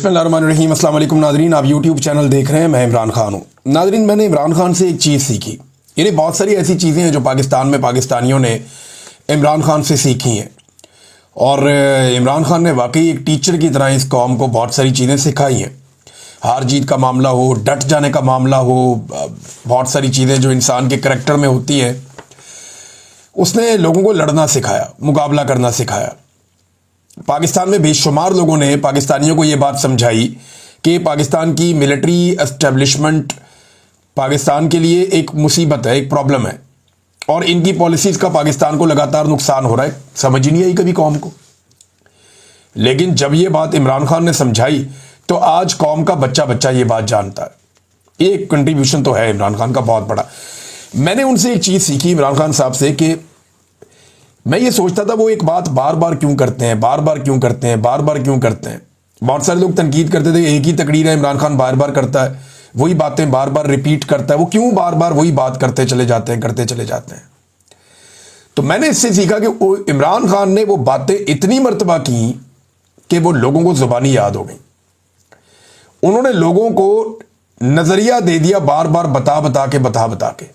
बिस्मिल्लाहिर्रहमानिर्रहीम। अस्सलाम वालेकुम नादरीन, आप यूट्यूब चैनल देख रहे हैं। मैं इमरान खान हूँ। नादरीन, मैंने इमरान खान से एक चीज़ सीखी। यानी बहुत सारी ऐसी चीज़ें हैं जो पाकिस्तान में पाकिस्तानियों ने इमरान खान से सीखी हैं, और इमरान खान ने वाकई एक टीचर की तरह इस कौम को बहुत सारी चीज़ें सिखाई हैं। हार जीत का मामला हो, डट जाने का मामला हो, बहुत सारी चीज़ें जो इंसान के करैक्टर में होती हैं, उसने लोगों को लड़ना सिखाया, मुकाबला करना सिखाया। पाकिस्तान में बेशुमार लोगों ने पाकिस्तानियों को ये बात समझाई कि पाकिस्तान की मिलिट्री एस्टेब्लिशमेंट पाकिस्तान के लिए एक मुसीबत है, एक प्रॉब्लम है, और इनकी पॉलिसीज़ का पाकिस्तान को लगातार नुकसान हो रहा है। समझ ही नहीं आई कभी कौम को। लेकिन जब ये बात इमरान खान ने समझाई तो आज कौम का बच्चा बच्चा ये बात जानता है। एक कंट्रीब्यूशन तो है इमरान खान का बहुत बड़ा। मैंने उनसे एक चीज़ सीखी, इमरान खान साहब से, कि मैं ये सोचता था वो एक बात बार बार क्यों करते हैं, बार बार क्यों करते हैं, बार बार क्यों करते हैं। बहुत सारे लोग तनकीद करते थे, एक ही तकरीर है, इमरान खान बार बार करता है, वही बातें बार बार रिपीट करता है, वो क्यों बार बार वही बात करते चले जाते हैं, करते चले जाते हैं। तो मैंने इससे सीखा कि इमरान खान ने वो बातें इतनी मर्तबा की कि वो लोगों को जुबानी याद हो गई। उन्होंने लोगों को नजरिया दे दिया, बार बार बता बता के।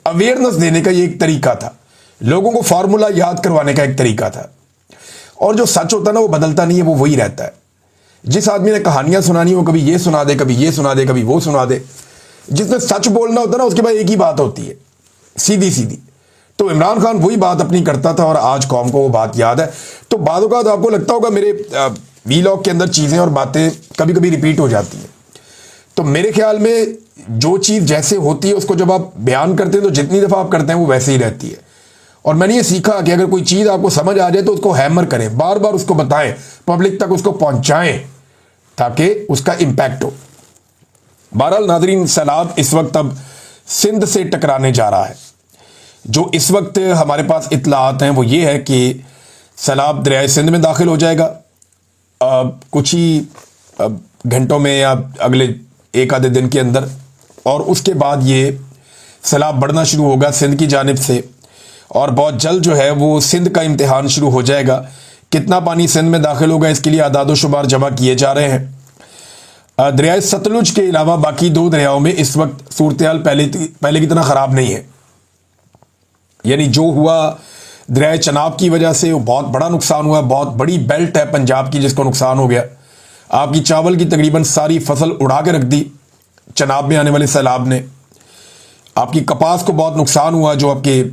अवेयरनेस देने का ये एक तरीका था, लोगों को फार्मूला याद करवाने का एक तरीका था। और जो सच होता है ना, वो बदलता नहीं है, वो वही रहता है। जिस आदमी ने कहानियां सुनानी हो, कभी ये सुना दे, कभी ये सुना दे, कभी वो सुना दे। जिसने सच बोलना होता है ना, उसके बाद एक ही बात होती है, सीधी सीधी। तो इमरान खान वही बात अपनी करता था, और आज कौम को वो बात याद है। तो बाद औक़ात आपको लगता होगा मेरे वीलॉग के अंदर चीज़ें और बातें कभी कभी रिपीट हो जाती हैं। तो मेरे ख्याल में जो चीज़ जैसे होती है उसको जब आप बयान करते हैं तो जितनी दफ़ा आप करते हैं वो वैसे ही रहती है। और मैंने ये सीखा कि अगर कोई चीज़ आपको समझ आ जाए तो उसको हैमर करें, बार बार उसको बताएं, पब्लिक तक उसको पहुंचाएं, ताकि उसका इम्पैक्ट हो। बहरहाल नाज़रीन, सैलाब इस वक्त अब सिंध से टकराने जा रहा है। जो इस वक्त हमारे पास इत्तलात हैं वो ये है कि सैलाब दरियाए सिंध में दाखिल हो जाएगा कुछ ही घंटों में या अगले एक आधे दिन के अंदर, और उसके बाद ये सैलाब बढ़ना शुरू होगा सिंध की जानिब से, और बहुत जल्द जो है वो सिंध का इम्तिहान शुरू हो जाएगा। कितना पानी सिंध में दाखिल होगा इसके लिए आदाद शुमार जमा किए जा रहे हैं। दरियाए सतलुज के अलावा बाकी दो दरियाओं में इस वक्त सूरत हाल पहले की तरह ख़राब नहीं है। यानी जो हुआ दरियाए चनाब की वजह से वो बहुत बड़ा नुकसान हुआ। बहुत बड़ी बेल्ट है पंजाब की जिसको नुकसान हो गया। आपकी चावल की तकरीबन सारी फसल उड़ा के रख दी चनाब में आने वाले सैलाब ने। आपकी कपास को बहुत नुकसान हुआ। जो आपके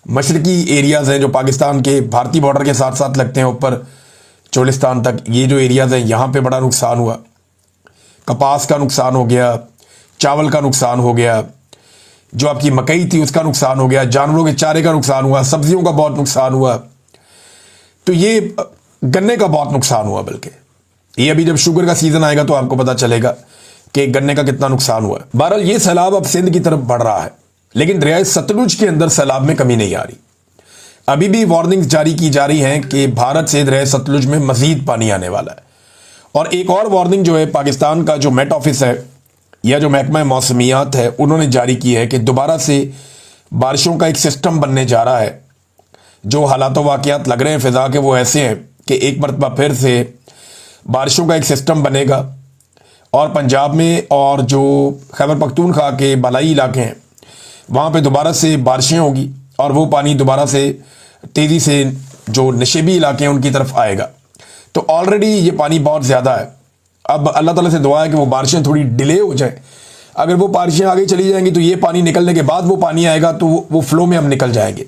मशरकी एरियाज़ हैं जो पाकिस्तान के भारतीय बॉर्डर के साथ साथ लगते हैं ऊपर चोलिस्तान तक, ये जो एरियाज़ हैं यहाँ पे बड़ा नुकसान हुआ। कपास का नुकसान हो गया, चावल का नुकसान हो गया, जो आपकी मकई थी उसका नुकसान हो गया, जानवरों के चारे का नुकसान हुआ, सब्जियों का बहुत नुकसान हुआ। तो ये गन्ने का बहुत नुकसान हुआ। बल्कि ये अभी जब शुगर का सीज़न आएगा तो आपको पता चलेगा कि गन्ने का कितना नुकसान हुआ। बहरहाल ये सैलाब अब सिंध की तरफ बढ़ रहा है, लेकिन दरियाए सतलुज के अंदर सैलाब में कमी नहीं आ रही। अभी भी वार्निंग्स जारी की जा रही हैं कि भारत से दरियाए सतलुज में मजीद पानी आने वाला है। और एक और वार्निंग जो है पाकिस्तान का जो मेट ऑफिस है या जो महकमा मौसमियात है उन्होंने जारी की है कि दोबारा से बारिशों का एक सिस्टम बनने जा रहा है। जो हालात वाक़यात लग रहे हैं फ़िज़ा के वो ऐसे हैं कि एक मरतबा फिर से बारिशों का एक सिस्टम बनेगा, और पंजाब में और जो खैबर पख्तूनख्वा के बालाई इलाके हैं वहाँ पे दोबारा से बारिशें होगी, और वो पानी दोबारा से तेज़ी से जो नशेबी इलाके हैं उनकी तरफ आएगा। तो ऑलरेडी ये पानी बहुत ज़्यादा है। अब अल्लाह ताला से दुआ है कि वो बारिशें थोड़ी डिले हो जाए। अगर वो बारिशें आगे चली जाएंगी तो ये पानी निकलने के बाद वो पानी आएगा तो वो फ्लो में हम निकल जाएंगे।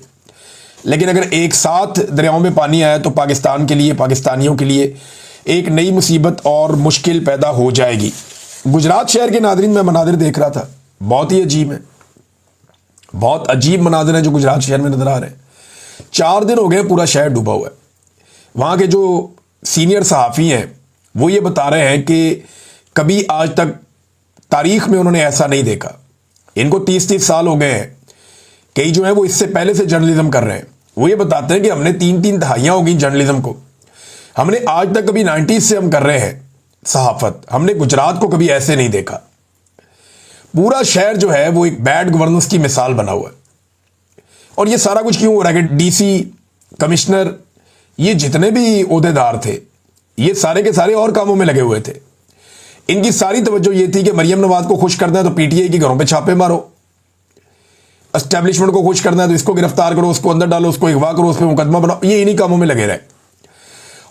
लेकिन अगर एक साथ दरियाओं में पानी आया तो पाकिस्तान के लिए, पाकिस्तानियों के लिए एक नई मुसीबत और मुश्किल पैदा हो जाएगी। गुजरात शहर के नादरीन मैं मनादिर देख रहा था, बहुत ही अजीब है, बहुत अजीब मनादिर हैं जो गुजरात शहर में नजर आ रहे हैं। 4 दिन हो गए पूरा शहर डूबा हुआ है। वहाँ के जो सीनियर सहाफ़ी हैं वो ये बता रहे हैं कि कभी आज तक तारीख में उन्होंने ऐसा नहीं देखा। इनको 30-30 साल हो गए हैं। कई जो है वो इससे पहले से जर्नलिज्म कर रहे हैं। वो ये बताते हैं कि हमने 3-3 दहाइयाँ हो गई जर्नलिज्म को, हमने आज तक कभी 90s से हम कर रहे हैं सहाफत, हमने गुजरात को कभी ऐसे नहीं देखा। पूरा शहर जो है वो एक बैड गवर्नेंस की मिसाल बना हुआ है। और ये सारा कुछ क्यों हो रहा है कि डीसी, कमिश्नर, ये जितने भी ओहदेदार थे ये सारे के सारे और कामों में लगे हुए थे। इनकी सारी तवज्जो ये थी कि मरियम नवाज को खुश करना है तो पीटीआई के घरों पे छापे मारो, एस्टेब्लिशमेंट को खुश करना है तो इसको गिरफ्तार करो, उसको अंदर डालो, उसको अगवा करो, उस पर मुकदमा बनाओ। ये इन्हीं कामों में लगे रहे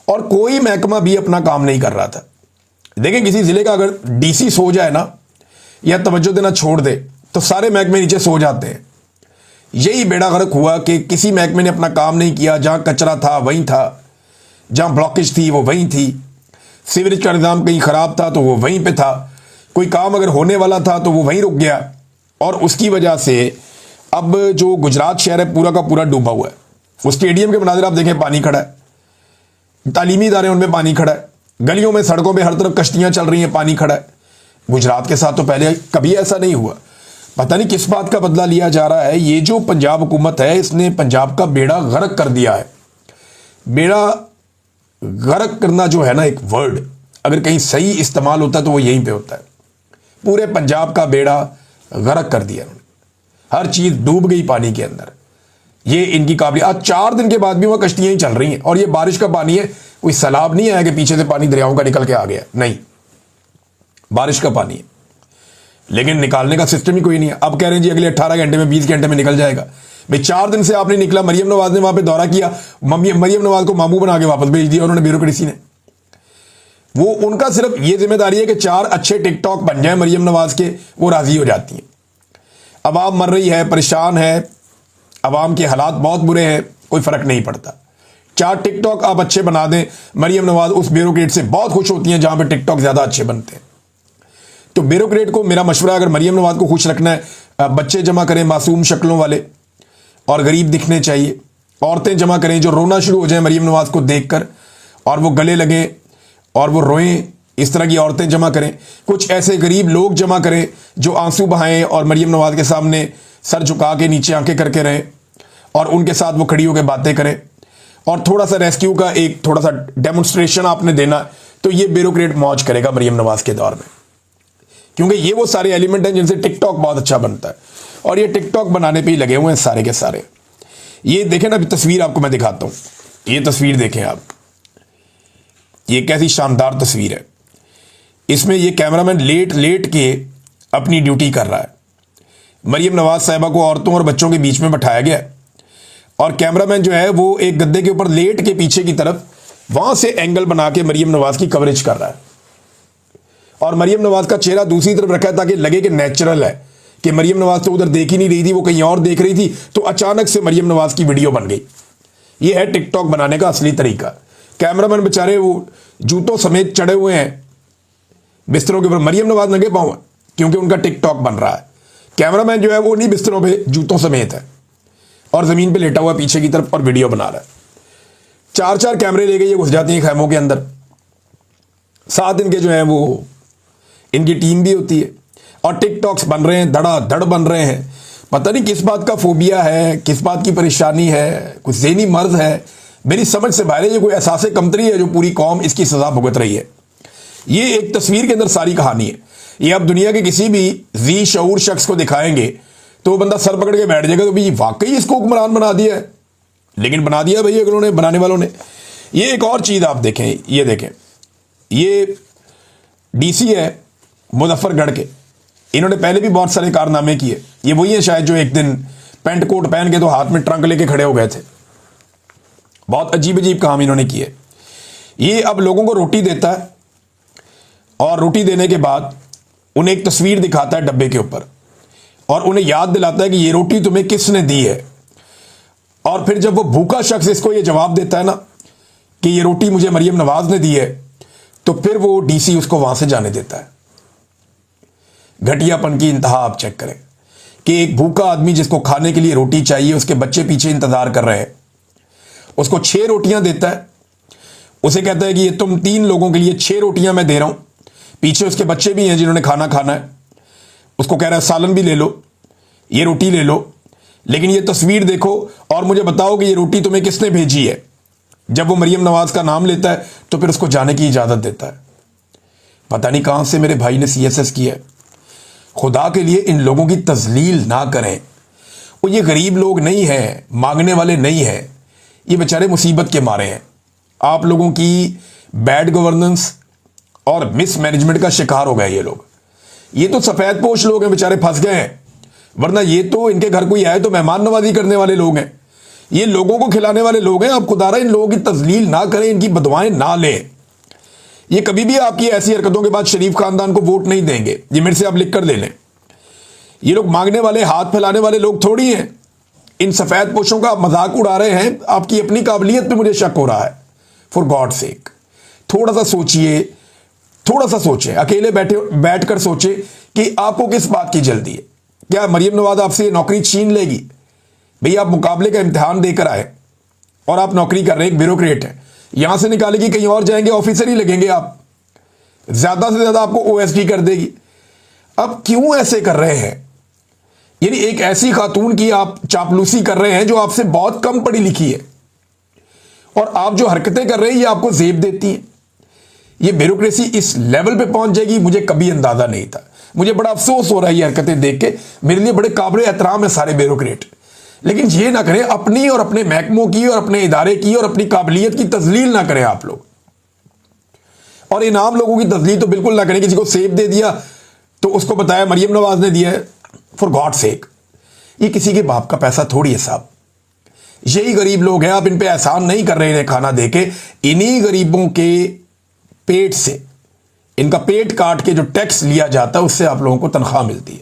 और कोई महकमा भी अपना काम नहीं कर रहा था। देखें, किसी जिले का अगर डीसी सो जाए ना या तवज्जो देना छोड़ दे तो सारे महकमे नीचे सो जाते हैं। यही बेड़ा गर्क हुआ कि किसी महकमे ने अपना काम नहीं किया। जहां कचरा था वहीं था, जहां ब्लॉकेज थी वो वहीं थी, सीवरेज का निज़ाम कहीं ख़राब था तो वो वहीं पे था, कोई काम अगर होने वाला था तो वो वहीं रुक गया। और उसकी वजह से अब जो गुजरात शहर है पूरा का पूरा डूबा हुआ है। वो स्टेडियम के मनाज़िर आप देखें, पानी खड़ा है, तालीमी इदारे उनमें पानी खड़ा है, गलियों में सड़कों पे हर तरफ कश्तियां चल रही हैं, पानी खड़ा है। गुजरात के साथ तो पहले कभी ऐसा नहीं हुआ। पता नहीं किस बात का बदला लिया जा रहा है। ये जो पंजाब हुकूमत है इसने पंजाब का बेड़ा गर्क कर दिया है। बेड़ा गर्क करना जो है ना, एक वर्ड अगर कहीं सही इस्तेमाल होता है तो वो यहीं पे होता है। पूरे पंजाब का बेड़ा गर्क कर दिया उन्होंने, हर चीज डूब गई पानी के अंदर। ये इनकी काबिलियत। आज 4 दिन के बाद भी वहां कश्तियां ही चल रही हैं और ये बारिश का पानी है, कोई सैलाब नहीं आया कि पीछे से पानी दरियाओं का निकल के आ गया, नहीं, बारिश का पानी है, लेकिन निकालने का सिस्टम ही कोई नहीं है। अब कह रहे हैं जी अगले 18 घंटे में 20 घंटे में निकल जाएगा। भाई 4 दिन से आपने निकला। मरियम नवाज ने वहां पे दौरा किया, मरियम नवाज को मामू बना के वापस भेज दिया उन्होंने, ब्यूरोक्रेसी ने। वो उनका सिर्फ ये जिम्मेदारी है कि 4 अच्छे टिकटॉक बन जाए मरियम नवाज के, वो राजी हो जाती हैं। अवाम मर रही है, परेशान है, अवाम के हालात बहुत बुरे हैं, कोई फर्क नहीं पड़ता। 4 टिकटॉक आप अच्छे बना दें, मरियम नवाज उस ब्यूरोक्रेट से बहुत खुश होती हैं जहां पे टिकटॉक ज्यादा अच्छे बनते हैं। तो ब्यूरोक्रेट को मेरा मशवरा, अगर मरियम नवाज को खुश रखना है, बच्चे जमा करें मासूम शक्लों वाले और गरीब दिखने चाहिए। औरतें जमा करें जो रोना शुरू हो जाए मरियम नवाज को देखकर और वो गले लगें और वो रोएं, इस तरह की औरतें जमा करें। कुछ ऐसे गरीब लोग जमा करें जो आंसू बहाएं और मरियम नवाज के सामने सर झुका के नीचे आंखें करके रहें और उनके साथ वो खड़ी होकर बातें करें। और थोड़ा सा रेस्क्यू का एक थोड़ा सा डेमोन्स्ट्रेशन आपने देना, तो ये ब्यूरोक्रेट मौज करेगा मरियम नवाज के दौर में, क्योंकि ये वो सारे एलिमेंट हैं जिनसे टिकटॉक बहुत अच्छा बनता है और ये टिकटॉक बनाने पे ही लगे हुए हैं सारे के सारे। ये देखें ना, अभी तस्वीर आपको मैं दिखाता हूं, ये तस्वीर देखें आप, ये कैसी शानदार तस्वीर है। इसमें ये कैमरामैन लेट लेट के अपनी ड्यूटी कर रहा है। मरियम नवाज साहिबा को औरतों और बच्चों के बीच में बैठाया गया है और कैमरामैन जो है वो एक गद्दे के ऊपर लेट के पीछे की तरफ वहां से एंगल बना के मरियम नवाज की कवरेज कर रहा है और मरियम नवाज का चेहरा दूसरी तरफ रखा है ताकि लगे कि नेचुरल है, कि मरियम नवाज तो उधर देख ही नहीं रही थी, वो कहीं और देख रही थी, तो अचानक से मरियम नवाज की वीडियो बन गई। ये है टिकटॉक बनाने का असली तरीका। कैमरामैन बेचारे वो जूतों समेत चढ़े हुए हैं बिस्तरों के ऊपर, मरियम नवाज नंगे पांव है क्योंकि उनका टिकटॉक बन रहा है। कैमरामैन जो है वो नहीं बिस्तरों पे, जूतों समेत है और जमीन पे लेटा हुआ पीछे की तरफ और वीडियो बना रहा है। 4-4 कैमरे लेके ये घुस जाती हैं खैमों के अंदर। 7 इनके जो है वो इनकी टीम भी होती है और टिकटॉक्स बन रहे हैं, धड़ाधड़ बन रहे हैं। पता नहीं किस बात का फोबिया है, किस बात की परेशानी है, कुछ ज़हनी मर्ज है, मेरी समझ से बाहर है। ये कोई एहसास कमतरी है जो पूरी कौम इसकी सजा भुगत रही है। ये एक तस्वीर के अंदर सारी कहानी है। ये आप दुनिया के किसी भी जी शऊर शख्स को दिखाएंगे तो वो बंदा सर पकड़ के बैठ जाएगा तो भाई वाकई इसको हुक्मरान बना दिया है। लेकिन बना दिया भाई अगलों ने, बनाने वालों ने। ये एक और चीज़ आप देखें, ये देखें, ये डीसी है मुजफ्फरगढ़ के, इन्होंने पहले भी बहुत सारे कारनामे किए। ये वही है शायद जो एक दिन पेंट कोट पहन के तो हाथ में ट्रंक लेके खड़े हो गए थे। बहुत अजीब अजीब काम इन्होंने किए। ये अब लोगों को रोटी देता है और रोटी देने के बाद उन्हें एक तस्वीर दिखाता है डब्बे के ऊपर और उन्हें याद दिलाता है कि ये रोटी तुम्हें किसने दी है। और फिर जब वो भूखा शख्स इसको ये जवाब देता है ना कि ये रोटी मुझे मरियम नवाज ने दी है, तो फिर वो डीसी उसको वहां से जाने देता है। घटियापन की इंतहा आप चेक करें कि एक भूखा आदमी जिसको खाने के लिए रोटी चाहिए, उसके बच्चे पीछे इंतजार कर रहे हैं, उसको 6 रोटियां देता है। उसे कहता है कि ये तुम 3 लोगों के लिए 6 रोटियां मैं दे रहा हूं, पीछे उसके बच्चे भी हैं जिन्होंने खाना खाना है। उसको कह रहा है सालन भी ले लो, ये रोटी ले लो, लेकिन ये तस्वीर देखो और मुझे बताओ कि ये रोटी तुम्हें किसने भेजी है। जब वो मरियम नवाज का नाम लेता है तो फिर उसको जाने की इजाजत देता है। पता नहीं कहां से मेरे भाई ने CSS किया है। खुदा के लिए इन लोगों की तजलील ना करें। वो ये गरीब लोग नहीं हैं, मांगने वाले नहीं हैं, ये बेचारे मुसीबत के मारे हैं। आप लोगों की बैड गवर्नेंस और मिसमैनेजमेंट का शिकार हो गए ये लोग। ये तो सफेद पोश लोग हैं, बेचारे फंस गए हैं, वरना ये तो इनके घर कोई आए तो मेहमान नवाजी करने वाले लोग हैं, ये लोगों को खिलाने वाले लोग हैं। आप खुदारा इन लोगों की तजलील ना करें, इनकी बदवाएं ना लें। ये कभी भी आपकी ऐसी हरकतों के बाद शरीफ खानदान को वोट नहीं देंगे, ये मेरे से आप लिख कर ले लें। ये लोग मांगने वाले, हाथ फैलाने वाले लोग थोड़ी हैं। इन सफेद पोशों का आप मजाक उड़ा रहे हैं, आपकी अपनी काबिलियत पे मुझे शक हो रहा है। फॉर गॉड सेक थोड़ा सा सोचिए, थोड़ा सा सोचें, अकेले बैठकर सोचें कि आपको किस बात की जल्दी है। क्या मरियम नवाज आपसे नौकरी छीन लेगी? भैया आप मुकाबले का इम्तिहान देकर आए और आप नौकरी कर रहे हैं, एक ब्यूरोक्रेट है, यहां से निकालेगी, कहीं और जाएंगे, ऑफिसर ही लगेंगे आप, ज्यादा से ज्यादा आपको ओएसडी कर देगी। अब क्यों ऐसे कर रहे हैं? यानी एक ऐसी खातून की आप चापलूसी कर रहे हैं जो आपसे बहुत कम पढ़ी लिखी है, और आप जो हरकतें कर रहे हैं ये आपको जेब देती है। ये ब्यूरोक्रेसी इस लेवल पे पहुंच जाएगी, मुझे कभी अंदाजा नहीं था। मुझे बड़ा अफसोस हो रहा है ये हरकतें देख के, मेरे लिए बड़े काबिल एहतराम है सारे ब्यूरोक्रेट, लेकिन ये ना करें, अपनी और अपने महकमों की और अपने इदारे की और अपनी काबिलियत की तजलील ना करें आप लोग। और इन आम लोगों की तजलील तो बिल्कुल ना करें। किसी को सेब दे दिया तो उसको बताया मरियम नवाज ने दिया है। फॉर गॉड सेक, ये किसी के बाप का पैसा थोड़ी है साहब। यही गरीब लोग हैं, आप इन पे एहसान नहीं कर रहे इन्हें खाना देके। इन्हीं गरीबों के पेट से, इनका पेट काट के जो टैक्स लिया जाता है उससे आप लोगों को तनख्वाह मिलती है।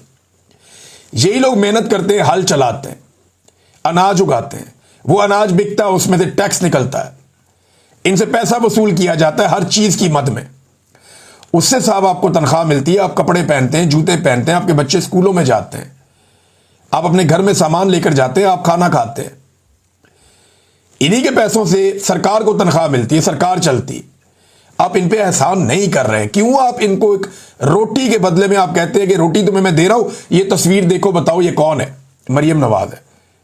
यही लोग मेहनत करते हैं, हल चलाते हैं, अनाज उगाते हैं, वो अनाज बिकता है, उसमें से टैक्स निकलता है, इनसे पैसा वसूल किया जाता है हर चीज की मद में, उससे साहब आपको तनख्वाह मिलती है। आप कपड़े पहनते हैं, जूते पहनते हैं, आपके बच्चे स्कूलों में जाते हैं, आप अपने घर में सामान लेकर जाते हैं, आप खाना खाते हैं, इन्हीं के पैसों से सरकार को तनख्वाह मिलती है, सरकार चलती। आप इन पे एहसान नहीं कर रहे हैं। क्यों आप इनको एक रोटी के बदले में आप कहते हैं कि रोटी तुम्हें मैं दे रहा हूं, ये तस्वीर देखो, बताओ ये कौन है? मरियम नवाज है,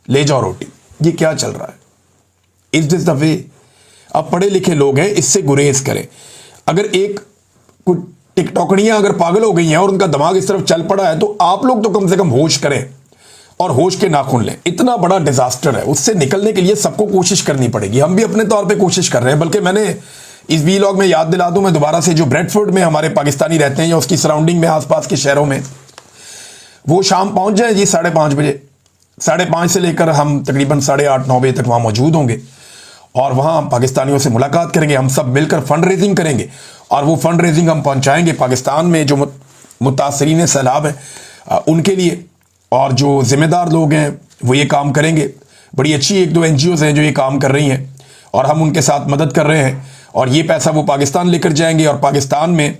ले जाओ रोटी। ये क्या चल रहा है? Is this the way? आप पढ़े लिखे लोग हैं, इससे गुरेज करें। अगर एक कुछ टिकटॉकड़ियां अगर पागल हो गई हैं और उनका दिमाग इस तरफ चल पड़ा है, तो आप लोग तो कम से कम होश करें और होश के नाखून लें। इतना बड़ा डिजास्टर है, उससे निकलने के लिए सबको कोशिश करनी पड़ेगी। हम भी अपने तौर पे कोशिश कर रहे हैं। बल्कि मैंने इस वीलॉग में याद दिला दूं, मैं दोबारा से, जो ब्रेडफोर्ड में हमारे पाकिस्तानी रहते हैं या उसकी सराउंडिंग में आसपास के शहरों में, वो शाम पहुंच जाए जी 5:30 बजे। 5:30 से लेकर हम तकरीबन 8:30-9 बजे तक वहां मौजूद होंगे और वहां पाकिस्तानियों से मुलाकात करेंगे। हम सब मिलकर फंड रेजिंग करेंगे और वो फंड रेजिंग हम पहुंचाएंगे पाकिस्तान में जो मुतासरीन सैलाब हैं उनके लिए, और जो जिम्मेदार लोग हैं वो ये काम करेंगे। बड़ी अच्छी 1-2 NGOs हैं जो ये काम कर रही हैं और हम उनके साथ मदद कर रहे हैं, और ये पैसा वो पाकिस्तान लेकर जाएंगे और पाकिस्तान में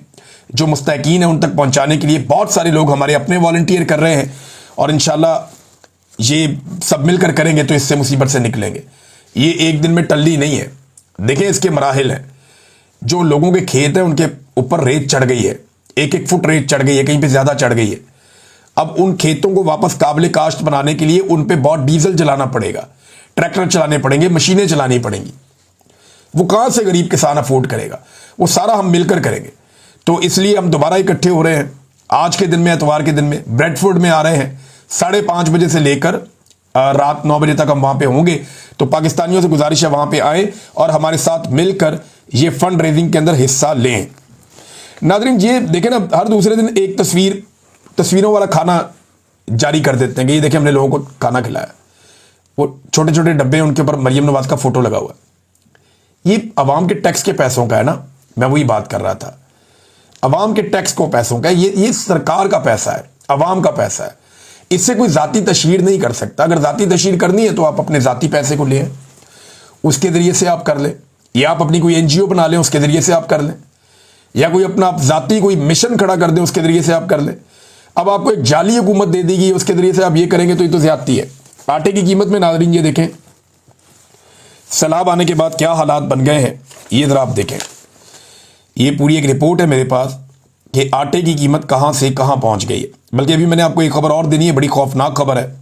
जो मुस्तहकीन है उन तक पहुंचाने के लिए बहुत सारे लोग हमारे अपने वॉलंटियर कर रहे हैं, और इंशाल्लाह ये सब मिलकर करेंगे तो इससे मुसीबत से निकलेंगे। ये एक दिन में टल्ली नहीं है। देखें इसके मराहिल हैं। जो लोगों के खेत हैं उनके ऊपर रेत चढ़ गई है, 1-1 फुट रेत चढ़ गई है, कहीं पे ज्यादा चढ़ गई है। अब उन खेतों को वापस काबिल काश्त बनाने के लिए उन पे बहुत डीजल जलाना पड़ेगा, ट्रैक्टर चलाने पड़ेंगे, मशीनें चलानी पड़ेंगी। वो कहां से गरीब किसान अफोर्ड करेगा? वो सारा हम मिलकर करेंगे। तो इसलिए हम दोबारा इकट्ठे हो रहे हैं आज के दिन में, एतवार के दिन में ब्रेडफोर्ड में आ रहे हैं। 5:30 बजे से लेकर रात 9 बजे तक हम वहां पे होंगे। तो पाकिस्तानियों से गुजारिश है वहां पे आए और हमारे साथ मिलकर ये फंड रेजिंग के अंदर हिस्सा लें। नाज़रीन, ये देखें ना, हर दूसरे दिन एक तस्वीरों वाला खाना जारी कर देते हैं कि ये देखें हमने लोगों को खाना खिलाया। वो छोटे छोटे डब्बे, उनके ऊपर मरियम नवाज का फोटो लगा हुआ है। ये अवाम के टैक्स के पैसों का है ना, मैं वही बात कर रहा था। अवाम के टैक्स को पैसों का, ये सरकार का पैसा है, अवाम का पैसा है। इससे कोई जाती तशहीर नहीं कर सकता। अगर जाती तशहीर करनी है तो आप अपने जाती पैसे को लें, उसके जरिए से आप कर लें, या आप अपनी कोई NGO बना लें, उसके जरिए से आप कर लें, या कोई अपना जाती कोई मिशन खड़ा कर दें, उसके जरिए से आप कर लें। अब आपको एक जाली हुकूमत दे देगी, उसके जरिए से आप ये करेंगे तो ये तो ज्यादती है। आटे की कीमत में नाज़रीन ये देखें सैलाब आने के बाद क्या हालात बन गए हैं, ये जरा आप देखें। ये पूरी एक रिपोर्ट है मेरे पास कि आटे की कीमत कहां से कहां पहुंच गई है। बल्कि अभी मैंने आपको एक खबर और देनी है, बड़ी खौफनाक खबर है।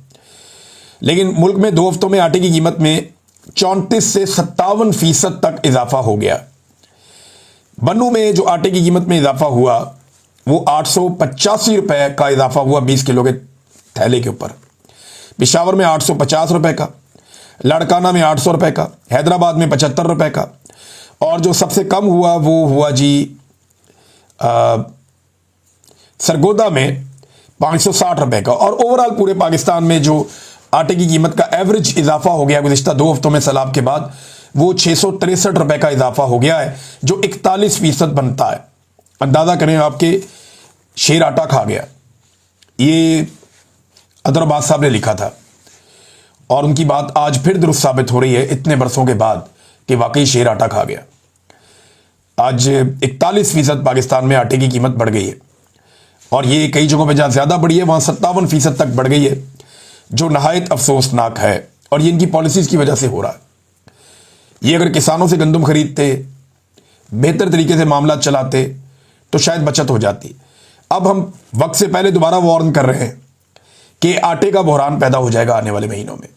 लेकिन मुल्क में 2 हफ्तों में आटे की कीमत में 34 से 57% तक इजाफा हो गया। बन्नू में जो आटे की कीमत में इजाफा हुआ वो 885 रुपए का इजाफा हुआ 20 किलो के थैले के ऊपर। पेशावर में 850 रुपए का, लड़काना में 800 रुपए का, हैदराबाद में 75 रुपए का, और जो सबसे कम हुआ वो हुआ जी सरगोदा में 560 रुपए का। और ओवरऑल पूरे पाकिस्तान में जो आटे की कीमत का एवरेज इजाफा हो गया गुज़िश्ता 2 हफ्तों में सैलाब के बाद, वो 663 रुपए का इजाफा हो गया है, जो 41% बनता है। अंदाजा करें, आपके शेर आटा खा गया। ये अदर अब्बास साहब ने लिखा था और उनकी बात आज फिर दुरुस्त साबित हो रही है इतने बरसों के बाद कि वाकई शेर आटा खा गया। आज 41% पाकिस्तान में आटे की कीमत बढ़ गई है और ये कई जगहों पे जहाँ ज़्यादा बढ़ी है वहाँ 57% तक बढ़ गई है, जो नहायत अफसोसनाक है। और ये इनकी पॉलिसीज़ की वजह से हो रहा है। ये अगर किसानों से गंदम खरीदते, बेहतर तरीके से मामला चलाते तो शायद बचत हो जाती। अब हम वक्त से पहले दोबारा वार्न कर रहे हैं कि आटे का बहरान पैदा हो जाएगा आने वाले महीनों में,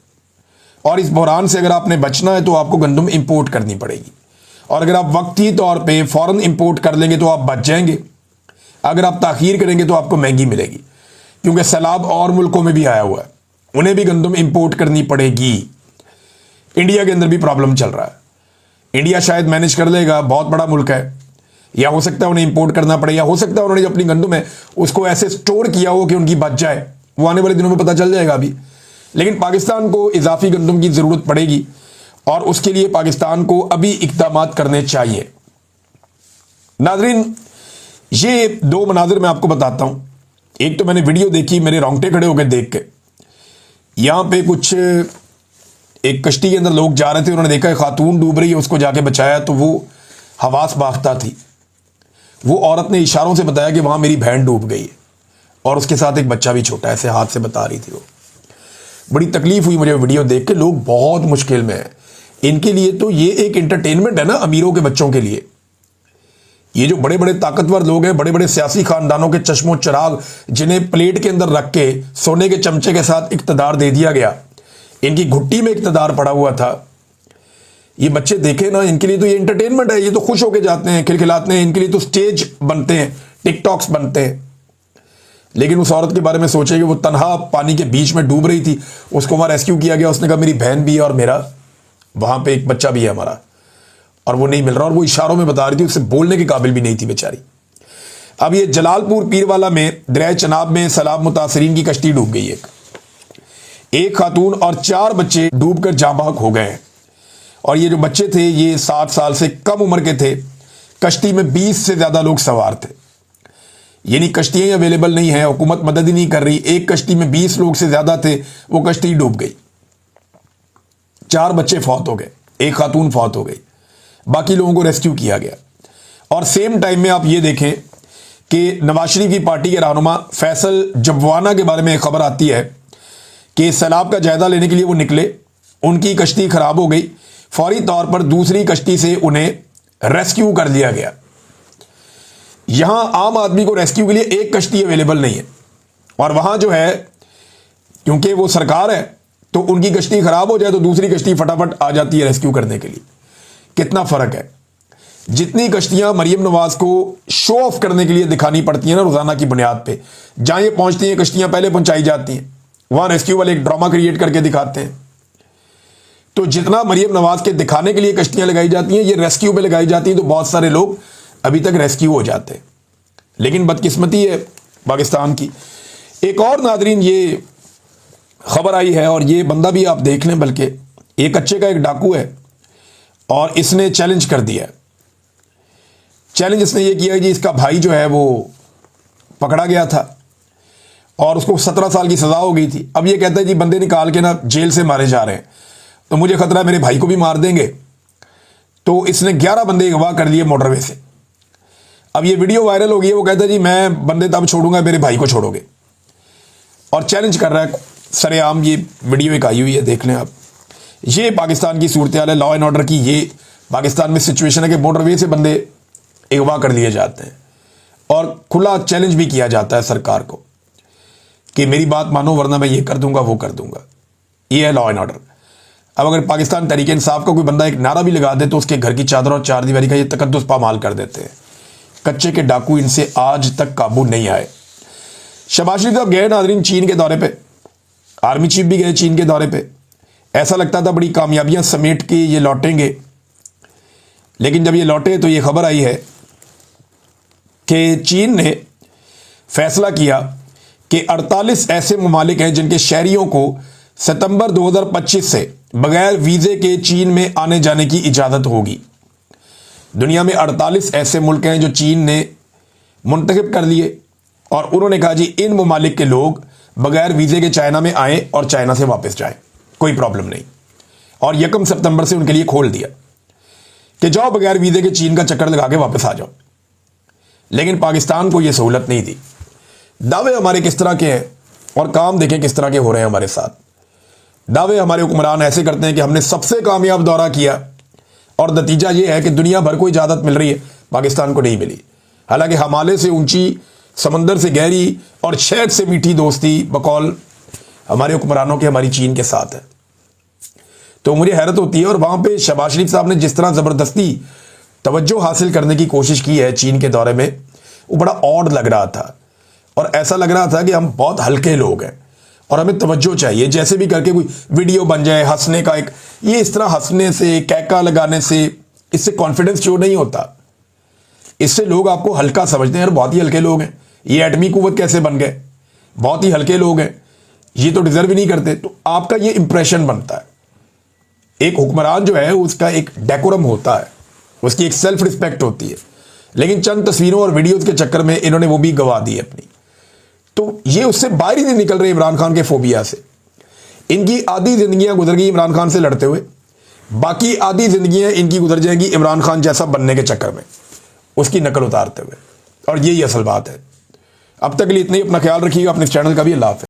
और इस बहरान से अगर आपने बचना है तो आपको गंदम इंपोर्ट करनी पड़ेगी। और अगर आप वक्ती तौर पे फौरन इंपोर्ट कर लेंगे तो आप बच जाएंगे, अगर आप ताखीर करेंगे तो आपको महंगी मिलेगी, क्योंकि सैलाब और मुल्कों में भी आया हुआ है, उन्हें भी गंदम इंपोर्ट करनी पड़ेगी। इंडिया के अंदर भी प्रॉब्लम चल रहा है। इंडिया शायद मैनेज कर लेगा, बहुत बड़ा मुल्क है, या हो सकता है उन्हें इंपोर्ट करना पड़े, या हो सकता है उन्होंने जो अपनी गंदम है उसको ऐसे स्टोर किया हो कि उनकी बच जाए, वो आने वाले दिनों में पता चल जाएगा अभी। लेकिन पाकिस्तान को इजाफी गंदम की ज़रूरत पड़ेगी और उसके लिए पाकिस्तान को अभी इक़दाम करने चाहिए। नाज़रीन, ये 2 मनाजिर मैं आपको बताता हूँ। एक तो मैंने वीडियो देखी, मेरे रोंगटे खड़े हो गए देख के। यहाँ पे कुछ एक कश्ती के अंदर लोग जा रहे थे, उन्होंने देखा एक खातून डूब रही है, उसको जाके बचाया तो वो हवास बाख्ता थी। वो औरत ने इशारों से बताया कि वहाँ मेरी बहन डूब गई है और उसके साथ एक बच्चा भी छोटा, ऐसे हाथ से बता रही थी वो। बड़ी तकलीफ हुई मुझे वीडियो देख के। लोग बहुत मुश्किल में हैं। इनके लिए तो ये एक एंटरटेनमेंट है ना, अमीरों के बच्चों के लिए। ये जो बड़े बड़े ताकतवर लोग हैं, बड़े बड़े सियासी खानदानों के चश्मो चिराग, जिन्हें प्लेट के अंदर रख के सोने के चमचे के साथ इक़्तिदार दे दिया गया, इनकी घुट्टी में इक़्तिदार पड़ा हुआ था। ये बच्चे देखे ना, इनके लिए तो ये एंटरटेनमेंट है। ये तो खुश होके जाते हैं, खिलखिलाते हैं, इनके लिए तो स्टेज बनते हैं, टिकटॉक्स बनते हैं। लेकिन उस औरत के बारे में सोचे कि वो तनहा पानी के बीच में डूब रही थी, उसको वहाँ रेस्क्यू किया गया। उसने कहा मेरी बहन भी है और मेरा वहाँ पे एक बच्चा भी है हमारा, और वो नहीं मिल रहा। और वो इशारों में बता रही थी, उससे बोलने के काबिल भी नहीं थी बेचारी। अब ये जलालपुर पीरवाला में दरिया चनाब में सैलाब मुतासरीन की कश्ती डूब गई। एक खातून और 4 बच्चे डूबकर जाँ बहक हो गए हैं। और ये जो बच्चे थे ये 7 साल से कम उम्र के थे। कश्ती में 20 से ज़्यादा लोग सवार थे, यानी कश्तियाँ अवेलेबल नहीं है, हुकूमत मदद ही नहीं कर रही। एक कश्ती में 20 लोग से ज़्यादा थे, वो कश्ती डूब गई। 4 बच्चे फौत हो गए, एक खातून फौत हो गई, बाकी लोगों को रेस्क्यू किया गया। और सेम टाइम में आप ये देखें कि नवाज शरीफ की पार्टी के रहनुमा फैसल जबवाना के बारे में एक खबर आती है कि सैलाब का जायजा लेने के लिए वो निकले, उनकी कश्ती खराब हो गई। फौरी तौर पर दूसरी कश्ती से उन्हें रेस्क्यू कर लिया गया। यहां आम आदमी को रेस्क्यू के लिए एक कश्ती अवेलेबल नहीं है, और वहां जो है क्योंकि वो सरकार है तो उनकी कश्ती खराब हो जाए तो दूसरी कश्ती फटाफट आ जाती है रेस्क्यू करने के लिए। कितना फर्क है। जितनी कश्तियां मरियम नवाज को शो ऑफ करने के लिए दिखानी पड़ती हैं ना रोजाना की बुनियाद पे, जहां ये पहुंचती हैं कश्तियां पहले पहुंचाई जाती हैं, वहां रेस्क्यू वाले एक ड्रामा क्रिएट करके दिखाते हैं। तो जितना मरियम नवाज के दिखाने के लिए कश्तियां लगाई जाती हैं, ये रेस्क्यू पे लगाई जाती हैं, तो बहुत सारे लोग अभी तक रेस्क्यू हो जाते हैं। लेकिन बदकिस्मती है पाकिस्तान की। एक और नादरीन ये खबर आई है, और ये बंदा भी आप देख लें, बल्कि एक कच्चे का एक डाकू है और इसने चैलेंज कर दिया। चैलेंज इसने ये किया कि इसका भाई जो है वो पकड़ा गया था और उसको 17 साल की सज़ा हो गई थी। अब ये कहता है जी बंदे निकाल के ना जेल से मारे जा रहे हैं, तो मुझे खतरा है मेरे भाई को भी मार देंगे। तो इसने 11 बंदे अगवा कर लिए मोटरवे से। अब ये वीडियो वायरल हो गई है। वो कहता है जी मैं बंदे तब छोड़ूंगा मेरे भाई को छोड़ोगे, और चैलेंज कर रहा है सरेआम। ये वीडियो एक आई हुई है, देख लें आप। ये पाकिस्तान की सूरत हाल है, लॉ एंड ऑर्डर की। ये पाकिस्तान में सिचुएशन है कि मोटरवे से बंदे अगवा कर लिए जाते हैं और खुला चैलेंज भी किया जाता है सरकार को कि मेरी बात मानो वरना मैं ये कर दूंगा वो कर दूंगा। ये है लॉ एंड ऑर्डर। अब अगर पाकिस्तान तहरीक इंसाफ का कोई बंदा एक नारा भी लगा दे तो उसके घर की चादर और चारदीवारी का ये तकद्दुस पामाल कर देते हैं। कच्चे के डाकू इनसे आज तक काबू नहीं आए। शहबाज शरीफ साहब गए नाज़रीन चीन के दौरे पे, आर्मी चीफ भी गए चीन के दौरे पे। ऐसा लगता था बड़ी कामयाबियां समेट के ये लौटेंगे, लेकिन जब ये लौटे तो ये खबर आई है कि चीन ने फैसला किया कि 48 ऐसे ममालिक हैं जिनके शहरियों को सितंबर 2025 से बगैर वीज़े के चीन में आने जाने की इजाज़त होगी। दुनिया में 48 ऐसे मुल्क हैं जो चीन ने मुंतखब कर लिए और उन्होंने कहा जी इन ममालिक के लोग बगैर वीज़े के चाइना में आएँ और चाइना से वापस जाएं, कोई प्रॉब्लम नहीं। और 1 सितंबर से उनके लिए खोल दिया कि जाओ बगैर वीज़े के चीन का चक्कर लगा के वापस आ जाओ। लेकिन पाकिस्तान को यह सहूलत नहीं दी। दावे हमारे किस तरह के हैं और काम देखें किस तरह के हो रहे हैं हमारे साथ। दावे हमारे हुक्मरान ऐसे करते हैं कि हमने सबसे कामयाब दौरा किया और नतीजा ये है कि दुनिया भर को इजाज़त मिल रही है, पाकिस्तान को नहीं मिली। हालांकि हिमालय से ऊंची, समंदर से गहरी और शहद से मीठी दोस्ती बकौल हमारे हुक्मरानों के हमारी चीन के साथ है। तो मुझे हैरत होती है। और वहाँ पे शहबाज शरीफ साहब ने जिस तरह ज़बरदस्ती तवज्जो हासिल करने की कोशिश की है चीन के दौरे में, वो बड़ा ऑड लग रहा था और ऐसा लग रहा था कि हम बहुत हल्के लोग हैं और हमें तवज्जो चाहिए, जैसे भी करके कोई वीडियो बन जाए हंसने का एक, ये इस तरह हंसने से, कैका लगाने से, इससे कॉन्फिडेंस शो नहीं होता। इससे लोग आपको हल्का समझते हैं और बहुत ही हल्के लोग हैं, ये एटमी कुव्वत कैसे बन गए, बहुत ही हल्के लोग हैं, ये तो डिजर्व ही नहीं करते। तो आपका ये इंप्रेशन बनता है। एक हुक्मरान जो है उसका एक डेकोरम होता है, उसकी एक सेल्फ रिस्पेक्ट होती है, लेकिन चंद तस्वीरों और वीडियोस के चक्कर में इन्होंने वो भी गवा दी अपनी। तो ये उससे बाहर ही नहीं निकल रहे इमरान खान के फोबिया से। इनकी आधी जिंदगियां गुजर गई इमरान खान से लड़ते हुए, बाकी आधी जिंदगियां इनकी गुजर जाएंगी इमरान खान जैसा बनने के चक्कर में, उसकी नकल उतारते हुए। और यही असल बात है। अब तक के लिए इतना ही। अपना ख्याल रखिएगा, अपने चैनल का भी। अल्लाह हाफ़िज़।